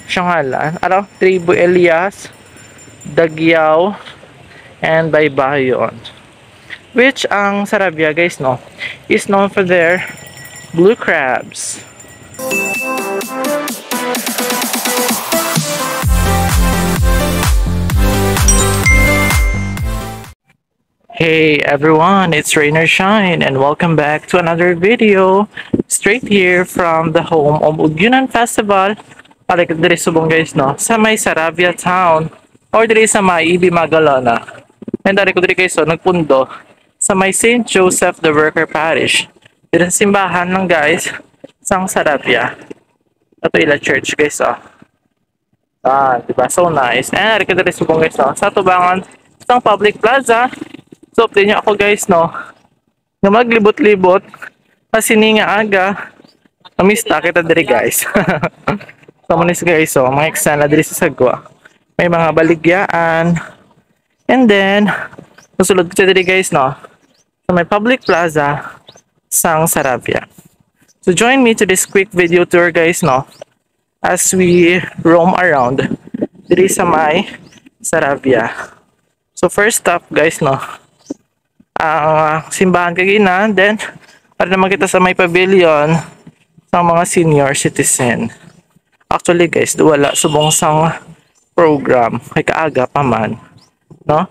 siyang ngalan. Tribu Elias, Dagyao, and Baybayon. Which ang Sarabia guys no, is known for their blue crabs. Hey everyone, it's Rain or Shine and welcome back to another video straight here from the home of Ugyunan Festival. Balik diri subong guys no, sa may Sarabia town or diri sa may Ibi Magalona. And diri ko diri guys so nagpundo sa may St. Joseph the Worker Parish. Diri sa simbahan lang guys sang Sarabia. Ito ila church guys oh. Diba? So nice. And diri ko diri subong guys no, sa tubangan sang public plaza. So, update niyo ako guys, no? Na maglibot-libot. Kasi nga aga. Namista kita diri guys. So, manis guys, so, mga eksena diri sa Sagwa. May mga baligyaan. And then, susulod kita diri guys, no? Sa may public plaza sang Sarabia. So, join me to this quick video tour guys, no? As we roam around diri sa may Sarabia. So, first stop guys, no? Simbahan kagina, then para naman kita sa may pavilion sa mga senior citizen. Actually guys, wala subong sang program kay kaaga pa man, no?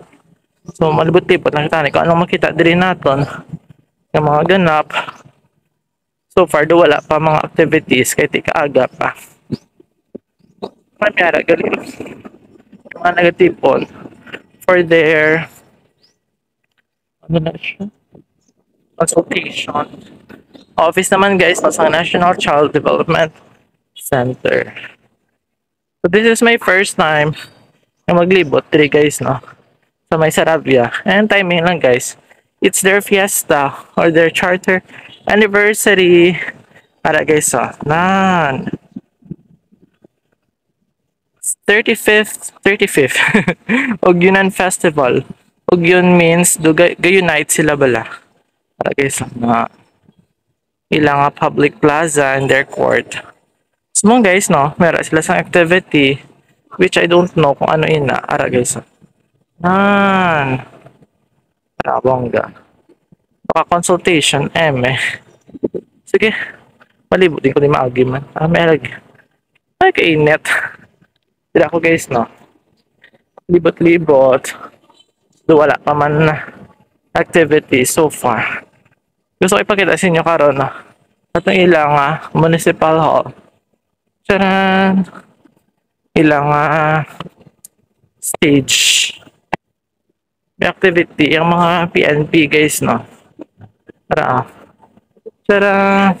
So malibot-libot lang kita kung anong makita diri naton yung mga ganap. So far wala pa mga activities kay kaaga pa. Mamiyara galing mga nagatipon for their consultation. Office naman guys sa National Child Development Center. So this is my first time na maglibot diri guys no sa may Sarabia. And timing lang guys, it's their fiesta or their charter anniversary. Para guys oh, 35th Ugyunan Festival. Ugyun means gayunite sila bala. Para guys, mga ilang public plaza and their court. So guys, no, meron sila sang activity which I don't know kung ano ina. Ara guys. Para bongga. Baka consultation, Sige, malibot din ko di maagi man. May lagi. Ay, kainit. Sila ako guys, no. Libot-libot. Wala pa man activity so far. Gusto ko ipakita sa inyo karon at ng ilang municipal hall. Charan! Ilang stage. May activity yung mga PNP guys no. Para charan!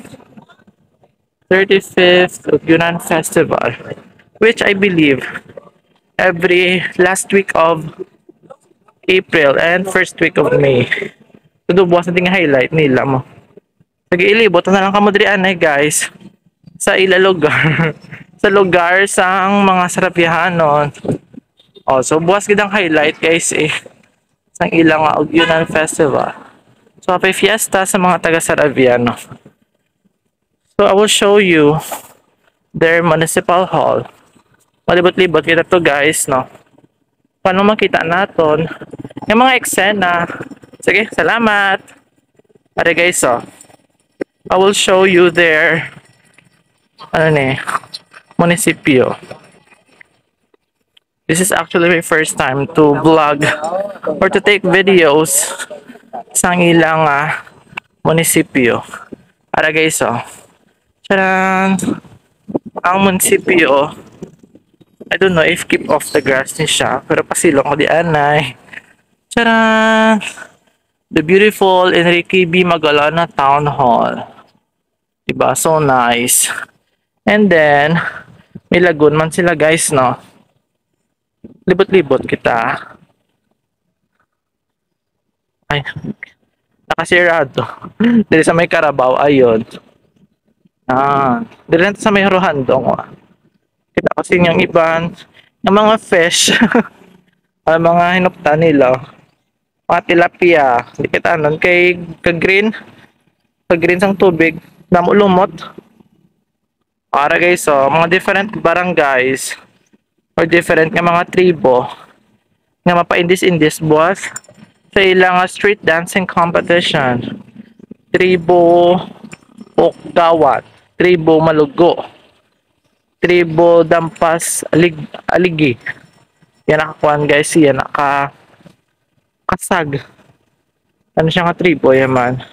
35th Ugyunan Festival, which I believe every last week of April and first week of May. Ito buwas natin highlight nila mo. Nag-iilibot na lang kamo diri anay guys sa ila lugar. Sa lugar sang mga Sarabiahanon. Oh, so buwas gid ang highlight guys sang ilang Ugyunan Festival. So may fiesta sa mga taga Sarabiano. So I will show you their municipal hall. Malibot-libot kita to guys no. Paano makita naton yung mga eksena. Sige, salamat. Pare guys, I will show you their munisipyo. This is actually my first time to vlog or to take videos sa ilang munisipyo. Para guys, charan! Ang munisipyo, I don't know if keep off the grass ni siya, pero pasilong ko di anay. Charan! The beautiful Enrique B. Magalona Town Hall. Diba? So nice. And then, may lagoon man sila guys, no? Libot-libot kita. Ay, nakasirado. Dili sa may Carabao, ayun. Dili na sa may Rohandong, kita kasi yung iban, yung mga fish, mga hinupta nila, mga tilapia, di kita nun, kay kag-green sang tubig, namulumot. Para guys, mga different barangays or different nga mga tribo nga mapa-indis-indis buwas sa ilang street dancing competition. Tribo Okdawat, Tribo Malugo, Tribo Dampas Aligi. Yan nakakuan guys, yan kasag. Ano siya nga tribo yaman?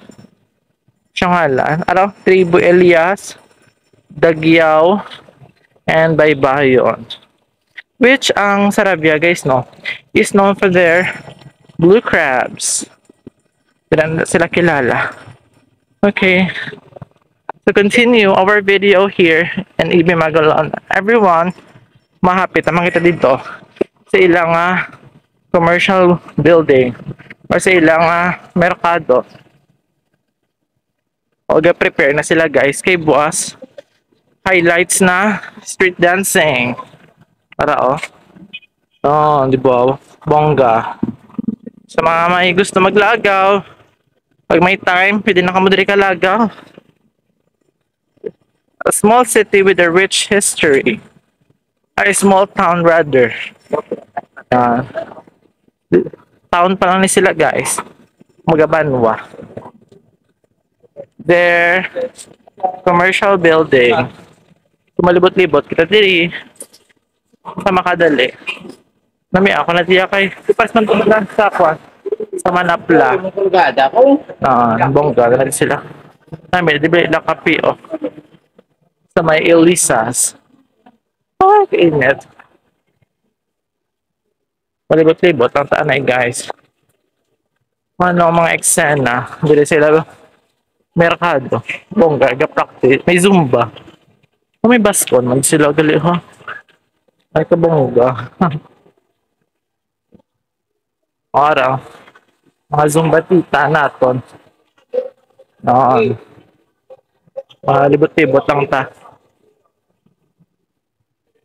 Siya nga lang. Ano? Tribo Elias, Dagyaw, and Baybayon. Which ang Sarabia guys no is known for their blue crabs. Sila kilala. Okay. To continue our video here and Ibi Magalon, everyone, mahapit naman kita dito sa ilang commercial building or sa ilang merkado. O prepare na sila guys kay buwas highlights na street dancing. Para di ba? Bongga. Sa mga may gusto maglagaw, pag may time, pwede na kamo diri kalagaw. A small city with a rich history. A small town rather. Town pa lang ni sila guys. Magabanwa. Their commercial building. Kumalibot-libot kita diri sa makadali. Nami ako na diya kay ipas man tungkol sa kwan sa Manapla. Bongga na sila. Nami di ba ila kapi sa may Elisas. Kainit. Malibot-libot lang taanay guys. Ano mga eksena. Dili sila merkado. Bongga, ga-practice. May Zumba. May baskon. Man sila gali ay kabongga. Ora. Mga Zumba tita naton. Malibot-libot lang ta.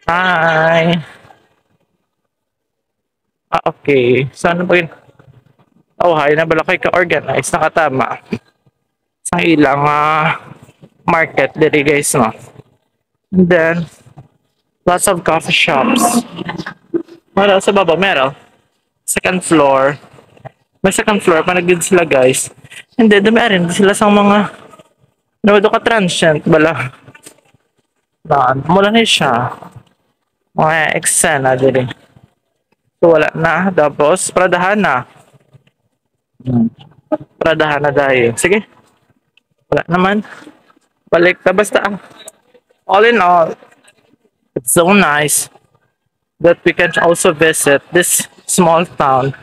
Hi. Okay. Saan ba yun? Hi. Nabala kayo ka-organize. Nakatama. Sa ilang market diri guys, no? And then, lots of coffee shops. Meron sa baba, meron. Second floor. May second floor, panagid sila guys. And then, dumarin sila sa mga nawado ka transient, bala. Mula na siya. Mga eksena diri. So wala na. Tapos pradahan na. Pradahan na dahil. Sige. Wala naman. Balik na basta. All in all, it's so nice that we can also visit this small town.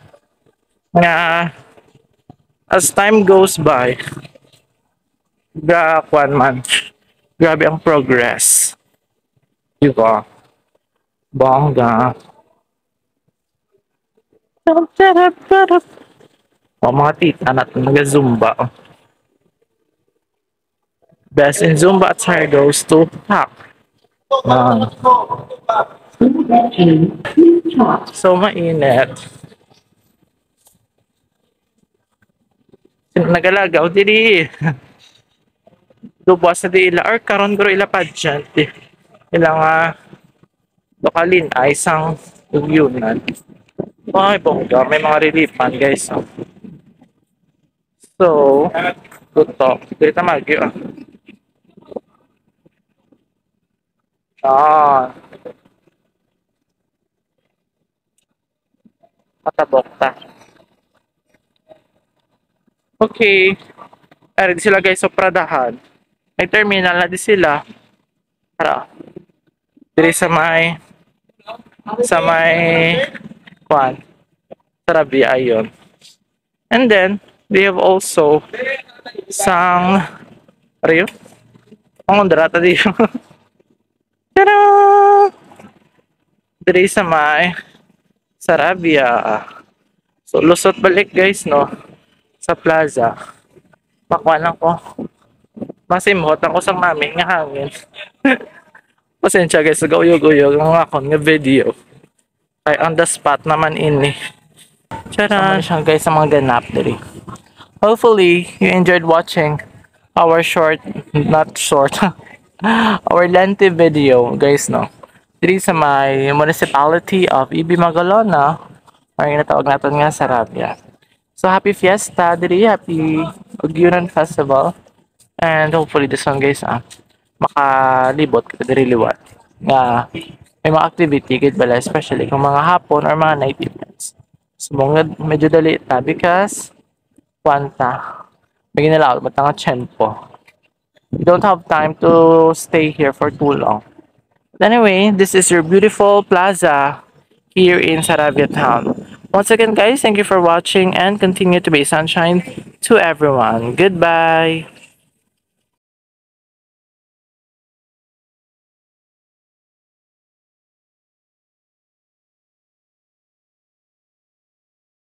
As time goes by, grabe ang progress. Diba? Bongga. Mga tita natin nag-zumba. Best in Zumba attire goes to Pak. So mainit. Nagalagaw diri. Dubuas na di ila or karon guro ila pageant. Ilang lokalin ay isang yunan. Ay, bongga. May mga reliefan, guys. So, ito. Dito magyo. Patabok ta. Okay. Ari sila, guys, sa Pradahan. May terminal na di sila. Para. Diri sa may kwan. Sarabia ayon. And then, we have also sang Rio. Ang drata dito. Tada! Diri sa may Sarabia. So, lusot balik guys, no? Sa plaza. Pakwan lang ko. Masimhot ako sa mami nga hangin. Pasensya guys, nag-uyog-uyog ang akong nga video. Ay on the spot naman ini. Tara siya guys sa mga ganap diri. Hopefully you enjoyed watching our short, not short, our lente video, guys, no? Diri sa may municipality of Ibi Magalona, or yung natawag natin nga Sarabia. So, happy fiesta, diri, happy Ugyunan Festival. And hopefully this one, guys, makalibot ka diri liwat. Nga, may mga activity, kit bala, especially kung mga hapon or mga night events. So, medyo dali ta because, kwanta, may ginalaw, matanga tiyempo. You don't have time to stay here for too long. But anyway, this is your beautiful plaza here in Sarabia town. Once again, guys, thank you for watching and continue to be sunshine to everyone. Goodbye.